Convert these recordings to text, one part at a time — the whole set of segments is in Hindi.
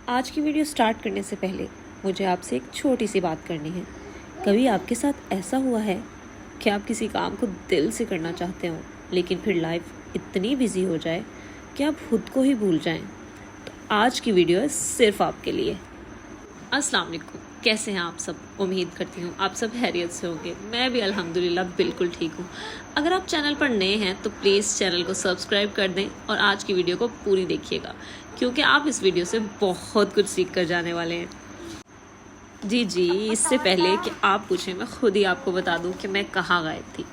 आज की वीडियो स्टार्ट करने से पहले मुझे आपसे एक छोटी सी बात करनी है। कभी आपके साथ ऐसा हुआ है कि आप किसी काम को दिल से करना चाहते हो, लेकिन फिर लाइफ इतनी बिजी हो जाए कि आप खुद को ही भूल जाएं? तो आज की वीडियो है सिर्फ आपके लिए। अस्सलाम वालेकुम, कैसे हैं आप सब? उम्मीद करती हूँ आप सब खैरियत से होंगे। मैं भी अल्हम्दुलिल्लाह बिल्कुल ठीक हूँ। अगर आप चैनल पर नए हैं तो प्लीज़ चैनल को सब्सक्राइब कर दें और आज की वीडियो को पूरी देखिएगा, क्योंकि आप इस वीडियो से बहुत कुछ सीख कर जाने वाले हैं। जी, इससे पहले कि आप पूछें, मैं खुद ही आपको बता दूं कि मैं कहाँ गायब थी।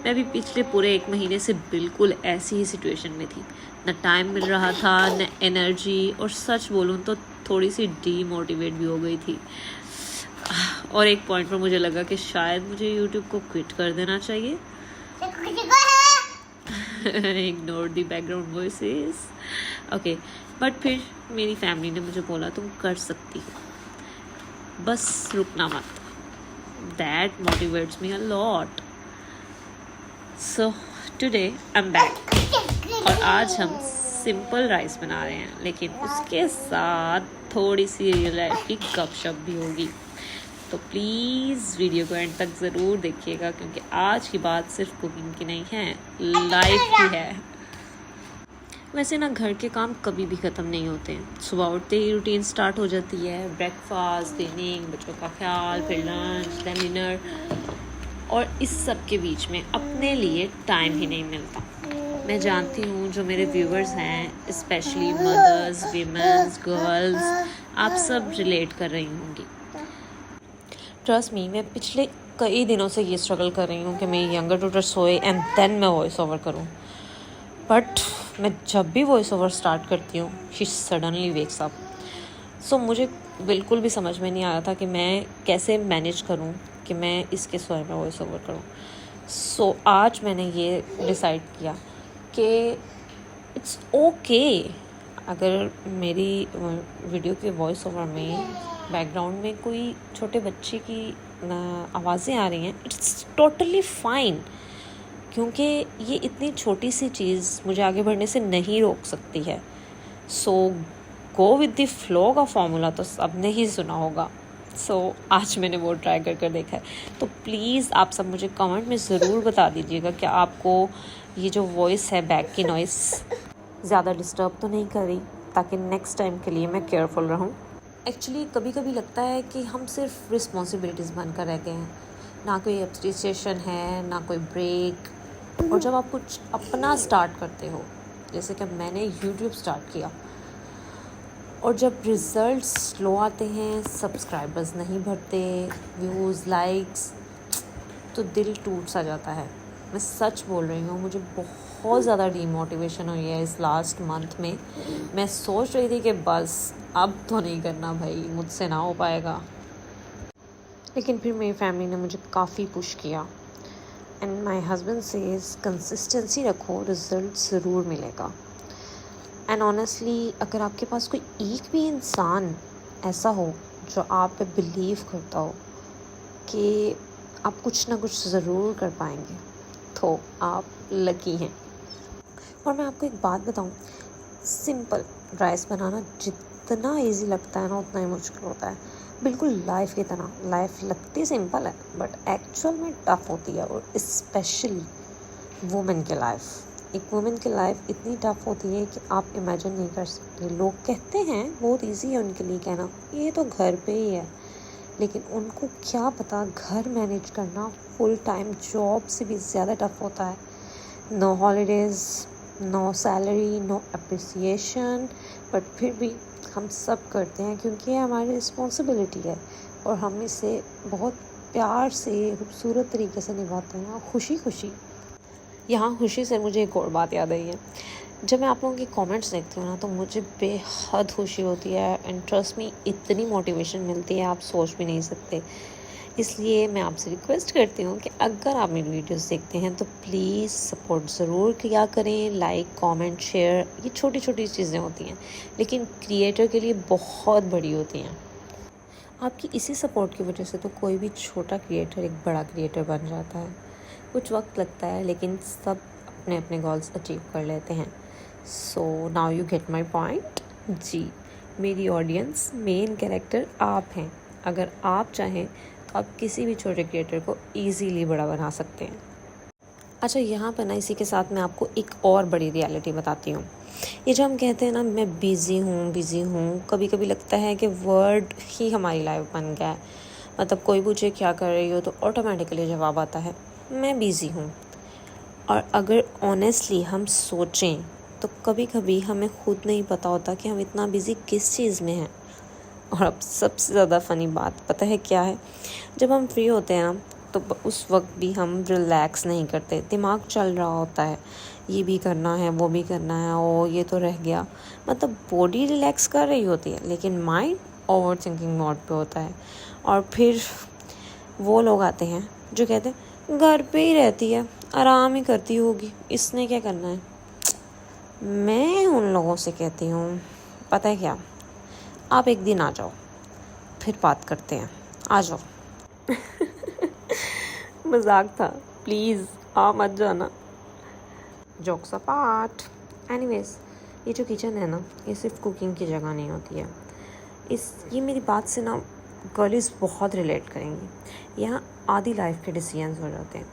मैं भी पिछले पूरे 1 महीने से बिल्कुल ऐसी ही सिचुएशन में थी। न टाइम मिल रहा था, न एनर्जी, और सच बोलूं तो थोड़ी सी डीमोटिवेट भी हो गई थी। और एक पॉइंट पर मुझे लगा कि शायद मुझे यूट्यूब को क्विट कर देना चाहिए। Ignore the background voices. Okay, but फिर मेरी फैमिली ने मुझे बोला तुम कर सकती हो, बस रुकना मत। That motivates me a lot. So today I am back और आज हम सिंपल राइस बना रहे हैं, लेकिन उसके साथ थोड़ी सी रियल लाइफ की गपशप भी होगी। तो प्लीज़ वीडियो को एंड तक ज़रूर देखिएगा, क्योंकि आज की बात सिर्फ कुकिंग की नहीं है, लाइफ की है। वैसे ना घर के काम कभी भी ख़त्म नहीं होते हैं। सुबह उठते ही रूटीन स्टार्ट हो जाती है, ब्रेकफास्ट, क्लीनिंग, बच्चों का ख्याल, फिर लंच, देन डिनर, और इस सब के बीच में अपने लिए टाइम ही नहीं मिलता। मैं जानती हूँ जो मेरे व्यूवर्स हैं, स्पेशली मदर्स, वीमेंस, गर्ल्स, आप सब रिलेट कर रही होंगी। ट्रस्ट मी, मैं पिछले कई दिनों से ये स्ट्रगल कर रही हूँ कि मेरी यंगर डॉटर सोए एंड देन मैं वॉइस ओवर करूँ। बट मैं जब भी वॉइस ओवर स्टार्ट करती हूँ, शी सडनली वेक्स अप। सो मुझे बिल्कुल भी समझ में नहीं आया था कि मैं कैसे मैनेज करूँ कि मैं इसके सोए में वॉइस ओवर करूँ। सो आज मैंने ये डिसाइड किया कि इट्स ओके अगर मेरी वीडियो के वॉइस ओवर में बैकग्राउंड में कोई छोटे बच्चे की आवाज़ें आ रही हैं। इट्स टोटली फाइन, क्योंकि ये इतनी छोटी सी चीज़ मुझे आगे बढ़ने से नहीं रोक सकती है। सो गो विद द फ्लो का फॉर्मूला तो सबने ही सुना होगा। सो आज मैंने वो ट्राई कर देखा है। तो प्लीज़ आप सब मुझे कमेंट में ज़रूर बता दीजिएगा कि आपको ये जो वॉइस है, बैक की नॉइस, ज़्यादा डिस्टर्ब तो नहीं कर रही, ताकि नेक्स्ट टाइम के लिए मैं केयरफुल रहूँ। एक्चुअली कभी कभी लगता है कि हम सिर्फ रिस्पॉन्सिबिलिटीज़ बनकर रह गए हैं, ना कोई एप्रिसिएशन है, ना कोई ब्रेक। और जब आप कुछ अपना स्टार्ट करते हो, जैसे कि मैंने यूट्यूब स्टार्ट किया, और जब रिज़ल्ट्स स्लो आते हैं, सब्सक्राइबर्स नहीं बढ़ते, व्यूज़, लाइक्स, तो दिल टूट सा जाता है। मैं सच बोल रही हूँ, मुझे बहुत ज़्यादा डीमोटिवेशन हुई है इस लास्ट मंथ में। मैं सोच रही थी कि बस अब तो नहीं करना भाई, मुझसे ना हो पाएगा। लेकिन फिर मेरी फैमिली ने मुझे काफ़ी पुश किया and my husband says consistency रखो, रिज़ल्ट ज़रूर मिलेगा। एंड ऑनेस्टली, अगर आपके पास कोई एक भी इंसान ऐसा हो जो आप पे बिलीव करता हो कि आप कुछ ना कुछ ज़रूर कर पाएंगे, तो आप लकी हैं। और मैं आपको एक बात बताऊं, सिंपल राइस बनाना जितना इजी लगता है ना, उतना ही मुश्किल होता है। बिल्कुल लाइफ की तरह। लाइफ लगती सिंपल है, बट एक्चुअल में टफ होती है, और स्पेशली वुमेन की लाइफ। एक वुमेन की लाइफ इतनी टफ होती है कि आप इमेजिन नहीं कर सकते। लोग कहते हैं बहुत इजी है उनके लिए कहना, ये तो घर पे ही है, लेकिन उनको क्या पता घर मैनेज करना फुल टाइम जॉब से भी ज़्यादा टफ होता है। No holidays, no salary, no appreciation, but फिर भी हम सब करते हैं क्योंकि ये हमारी रिस्पॉन्सिबिलिटी है, और हम इसे बहुत प्यार से, खूबसूरत तरीके से निभाते हैं, खुशी खुशी। यहाँ खुशी से मुझे एक और बात याद आई है। जब मैं आप लोगों के कमेंट्स देखती हूँ ना, तो मुझे बेहद खुशी होती है, एंड ट्रस्ट मी, इतनी मोटिवेशन मिलती है आप सोच भी नहीं सकते। इसलिए मैं आपसे रिक्वेस्ट करती हूँ कि अगर आप मेरी वीडियोस देखते हैं तो प्लीज़ सपोर्ट ज़रूर किया करें। लाइक, कमेंट, शेयर, ये छोटी छोटी चीज़ें होती हैं, लेकिन क्रिएटर के लिए बहुत बड़ी होती हैं। आपकी इसी सपोर्ट की वजह से तो कोई भी छोटा क्रिएटर एक बड़ा क्रिएटर बन जाता है। कुछ वक्त लगता है, लेकिन सब अपने अपने गोल्स अचीव कर लेते हैं। So now you get my point. जी, मेरी ऑडियंस, मेन कैरेक्टर आप हैं। अगर आप चाहें तो आप किसी भी छोटे क्रिएटर को ईजीली बड़ा बना सकते हैं। अच्छा, यहाँ पर ना इसी के साथ मैं आपको एक और बड़ी रियलिटी बताती हूँ। ये जो हम कहते हैं ना, मैं बिज़ी हूँ, कभी कभी लगता है कि वर्ड ही हमारी लाइफ बन गया है। मतलब कोई पूछे क्या कर रही हो तो ऑटोमेटिकली जवाब आता है मैं बिज़ी हूँ। और अगर ऑनेस्टली हम सोचें तो कभी कभी हमें खुद नहीं पता होता कि हम इतना बिज़ी किस चीज़ में हैं। और अब सबसे ज़्यादा फ़नी बात पता है क्या है? जब हम फ्री होते हैं ना तो उस वक्त भी हम रिलैक्स नहीं करते, दिमाग चल रहा होता है, ये भी करना है, वो भी करना है, ओ ये तो रह गया। मतलब बॉडी रिलैक्स कर रही होती है लेकिन माइंड ओवर थिंकिंग मोड पे होता है। और फिर वो लोग आते हैं जो कहते हैं घर पे ही रहती है, आराम ही करती होगी, इसने क्या करना है। मैं उन लोगों से कहती हूँ पता है क्या, आप एक दिन आ जाओ, फिर बात करते हैं, आ जाओ। मजाक था, प्लीज़ आ मत जाना। Jokes apart. एनीवेज, ये जो किचन है ना, ये सिर्फ कुकिंग की जगह नहीं होती है। ये मेरी बात से ना गर्ल्स बहुत रिलेट करेंगी। यहाँ आधी लाइफ के डिसीजंस हो जाते हैं,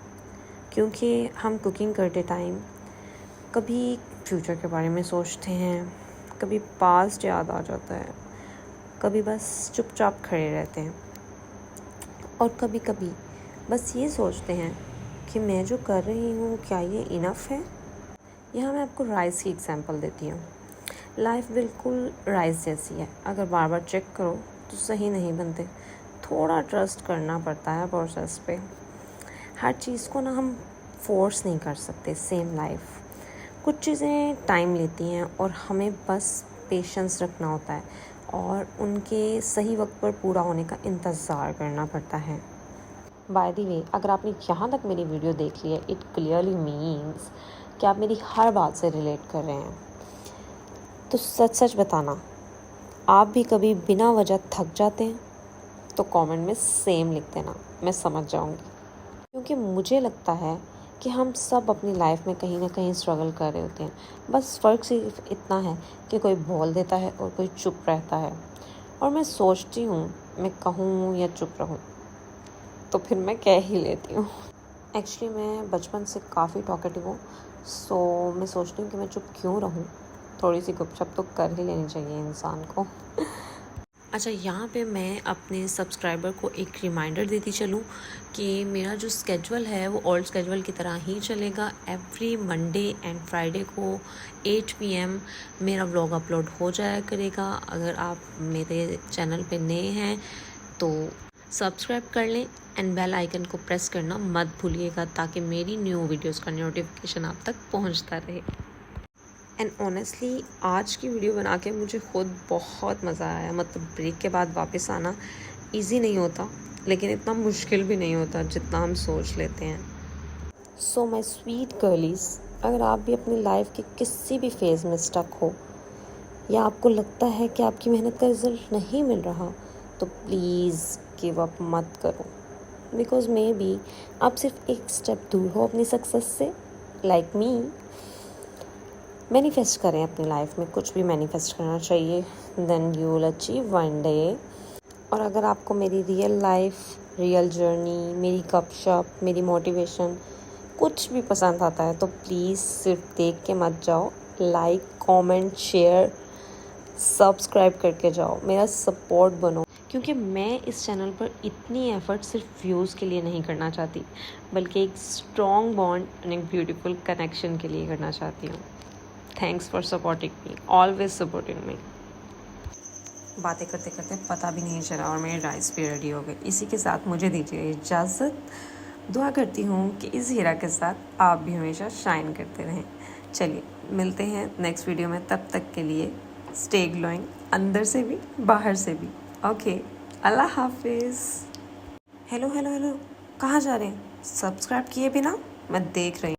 क्योंकि हम कुकिंग करते टाइम कभी फ्यूचर के बारे में सोचते हैं, कभी पास्ट याद आ जाता है, कभी बस चुपचाप खड़े रहते हैं, और कभी कभी बस ये सोचते हैं कि मैं जो कर रही हूँ क्या ये इनफ है। यहाँ मैं आपको राइस की एग्जांपल देती हूँ। लाइफ बिल्कुल राइस जैसी है, अगर बार बार चेक करो तो सही नहीं बनते। थोड़ा ट्रस्ट करना पड़ता है प्रोसेस पे। हर चीज़ को ना हम फोर्स नहीं कर सकते। सेम लाइफ, कुछ चीज़ें टाइम लेती हैं और हमें बस पेशेंस रखना होता है और उनके सही वक्त पर पूरा होने का इंतज़ार करना पड़ता है। बाय द वे, अगर आपने यहाँ तक मेरी वीडियो देख ली है, इट क्लियरली मीन्स कि आप मेरी हर बात से रिलेट कर रहे हैं। तो सच सच बताना, आप भी कभी बिना वजह थक जाते हैं? तो कमेंट में सेम लिख देना, मैं समझ जाऊँगी। क्योंकि मुझे लगता है कि हम सब अपनी लाइफ में कहीं ना कहीं स्ट्रगल कर रहे होते हैं। बस फ़र्क सिर्फ इतना है कि कोई बोल देता है और कोई चुप रहता है। और मैं सोचती हूँ मैं कहूँ या चुप रहूँ, तो फिर मैं कह ही लेती हूँ। एक्चुअली मैं बचपन से काफ़ी टॉकेटिव हूँ, सो मैं सोचती हूँ कि मैं चुप क्यों रहूँ, थोड़ी सी गुपशप तो कर ही लेनी चाहिए इंसान को। अच्छा, यहाँ पे मैं अपने सब्सक्राइबर को एक रिमाइंडर देती चलूँ कि मेरा जो स्केड्यूल है वो ओल्ड स्केड्यूल की तरह ही चलेगा। एवरी मंडे एंड फ्राइडे को 8 PM मेरा व्लॉग अपलोड हो जाया करेगा। अगर आप मेरे चैनल पे नए हैं तो सब्सक्राइब कर लें एंड बेल आइकन को प्रेस करना मत भूलिएगा, ताकि मेरी न्यू वीडियोज़ का नोटिफिकेशन आप तक पहुँचता रहे। एंड ऑनेस्टली आज की वीडियो बना के मुझे खुद बहुत मज़ा आया। मतलब ब्रेक के बाद वापस आना इजी नहीं होता, लेकिन इतना मुश्किल भी नहीं होता जितना हम सोच लेते हैं। सो माय स्वीट गर्लीज, अगर आप भी अपनी लाइफ के किसी भी फेज़ में स्टक हो या आपको लगता है कि आपकी मेहनत का रिजल्ट नहीं मिल रहा, तो प्लीज़ गिव अप मत करो। बिकॉज मे बी आप सिर्फ एक स्टेप दूर हो अपनी सक्सेस से। लाइक मी, मैनिफेस्ट करें अपनी लाइफ में, कुछ भी मैनिफेस्ट करना चाहिए, then you will achieve one day. और अगर आपको मेरी रियल लाइफ, रियल जर्नी, मेरी गपशप, मेरी मोटिवेशन कुछ भी पसंद आता है तो प्लीज़ सिर्फ देख के मत जाओ, लाइक, कमेंट, शेयर, सब्सक्राइब करके जाओ, मेरा सपोर्ट बनो। क्योंकि मैं इस चैनल पर इतनी एफर्ट सिर्फ व्यूज़ के लिए नहीं करना चाहती, बल्कि एक स्ट्रॉन्ग बॉन्ड एंड एक ब्यूटीफुल कनेक्शन के लिए करना चाहती हूँ। Thanks for supporting me, always supporting me. बातें करते करते पता भी नहीं चला और मेरी राइस भी रेडी हो गई। इसी के साथ मुझे दीजिए इजाज़त। दुआ करती हूँ कि इस हीरा के साथ आप भी हमेशा शाइन करते रहें। चलिए मिलते हैं नेक्स्ट वीडियो में, तब तक के लिए स्टे ग्लोइंग, अंदर से भी बाहर से भी। ओके, अल्लाह हाफिज़। हेलो हेलो हेलो, कहाँ जा रहे हैं? सब्सक्राइब किए बिना? मैं देख रही हूँ।